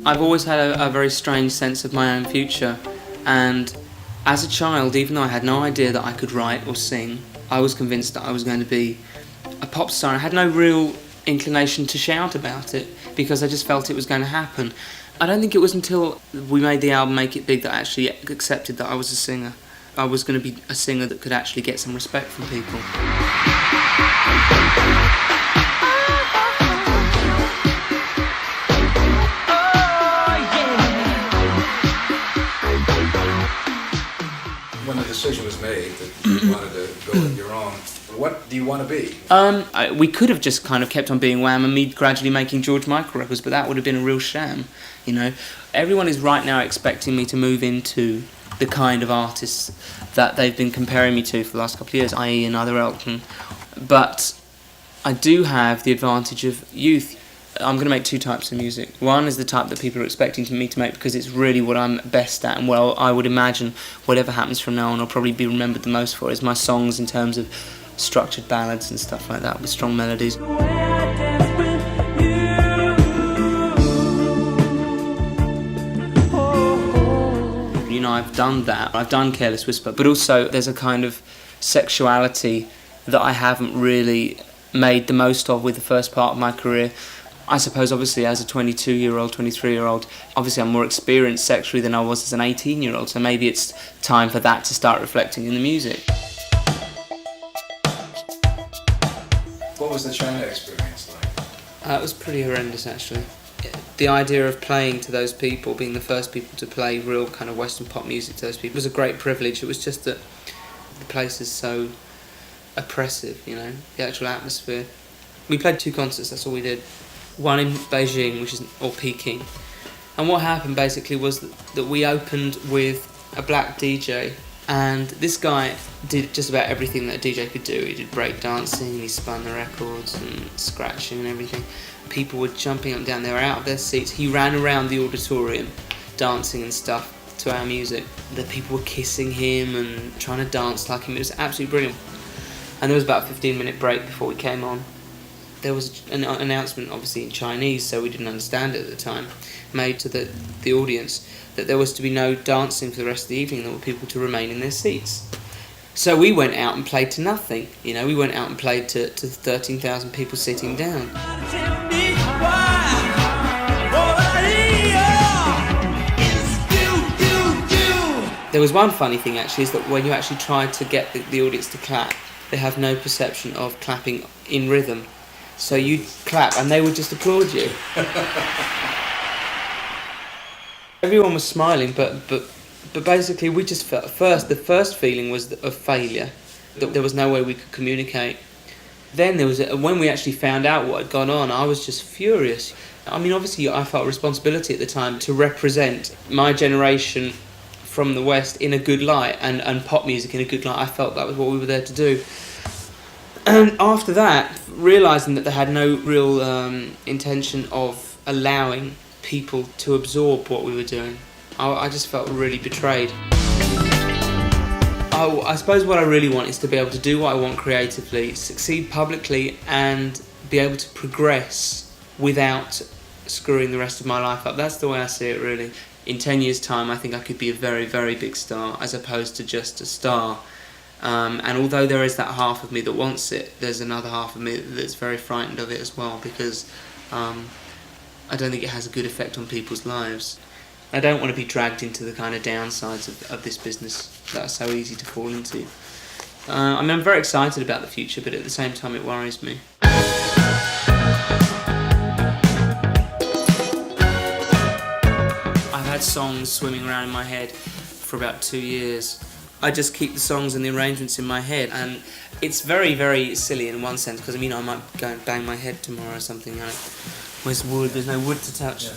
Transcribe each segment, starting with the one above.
I've always had a very strange sense of my own future, and as a child, even though I had no idea that I could write or sing, I was convinced that I was going to be a pop star. I had no real inclination to shout about it because I just felt it was going to happen. I don't think it was until we made the album Make It Big that I actually accepted that I was a singer. I was going to be a singer that could actually get some respect from people. When the decision was made that you wanted to go on your own, what do you want to be? We could have just kind of kept on being Wham and me gradually making George Michael records, but that would have been a real sham, you know. Everyone is right now expecting me to move into the kind of artists that they've been comparing me to for the last couple of years, i.e. another Elton. But I do have the advantage of youth. I'm going to make two types of music. One is the type that people are expecting me to make because it's really what I'm best at, and well, I would imagine whatever happens from now on I'll probably be remembered the most for is my songs in terms of structured ballads and stuff like that with strong melodies. You know, I've done that. I've done Careless Whisper, but also there's a kind of sexuality that I haven't really made the most of with the first part of my career. I suppose obviously as a 22-year-old, 23-year-old, obviously I'm more experienced sexually than I was as an 18-year-old, so maybe it's time for that to start reflecting in the music. What was the China experience like? It was pretty horrendous, actually. The idea of playing to those people, being the first people to play real kind of Western pop music to those people, was a great privilege. It was just that the place is so oppressive, you know, the actual atmosphere. We played 2 concerts, that's all we did. One in Beijing, or Peking. And what happened basically was that we opened with a black DJ, and this guy did just about everything that a DJ could do. He did break dancing, he spun the records and scratching and everything. People were jumping up and down, they were out of their seats. He ran around the auditorium dancing and stuff to our music. The people were kissing him and trying to dance like him. It was absolutely brilliant. And there was about a 15-minute break before we came on. There was an announcement, obviously in Chinese, so we didn't understand it at the time, made to the audience that there was to be no dancing for the rest of the evening. There were people to remain in their seats. So we went out and played to nothing. You know, we went out and played to 13,000 people sitting down. There was one funny thing actually, is that when you actually try to get the audience to clap, they have no perception of clapping in rhythm. So you clap and they would just applaud you. Everyone was smiling, but basically we just felt the first feeling was of failure, that there was no way we could communicate. Then there was when we actually found out what had gone on, I was just furious. I mean, obviously I felt responsibility at the time to represent my generation from the West in a good light, and pop music in a good light. I felt that was what we were there to do. And after that, realising that they had no real intention of allowing people to absorb what we were doing, I just felt really betrayed. I suppose what I really want is to be able to do what I want creatively, succeed publicly, and be able to progress without screwing the rest of my life up. That's the way I see it, really. In 10 years' time, I think I could be a very, very big star, as opposed to just a star. And although there is that half of me that wants it, there's another half of me that's very frightened of it as well, because I don't think it has a good effect on people's lives. I don't want to be dragged into the kind of downsides of this business that are so easy to fall into. I mean, I'm very excited about the future, but at the same time it worries me. I've had songs swimming around in my head for about 2 years. I just keep the songs and the arrangements in my head, and it's very, very silly in one sense, because I mean I might go and bang my head tomorrow or something. Like, where's wood? There's no wood to touch.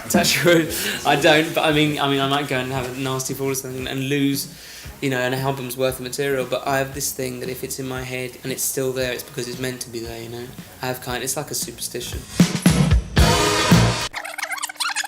Touch wood. I don't, but I mean I might go and have a nasty fall or something and lose, you know, an album's worth of material. But I have this thing that if it's in my head and it's still there, it's because it's meant to be there. You know, it's like a superstition.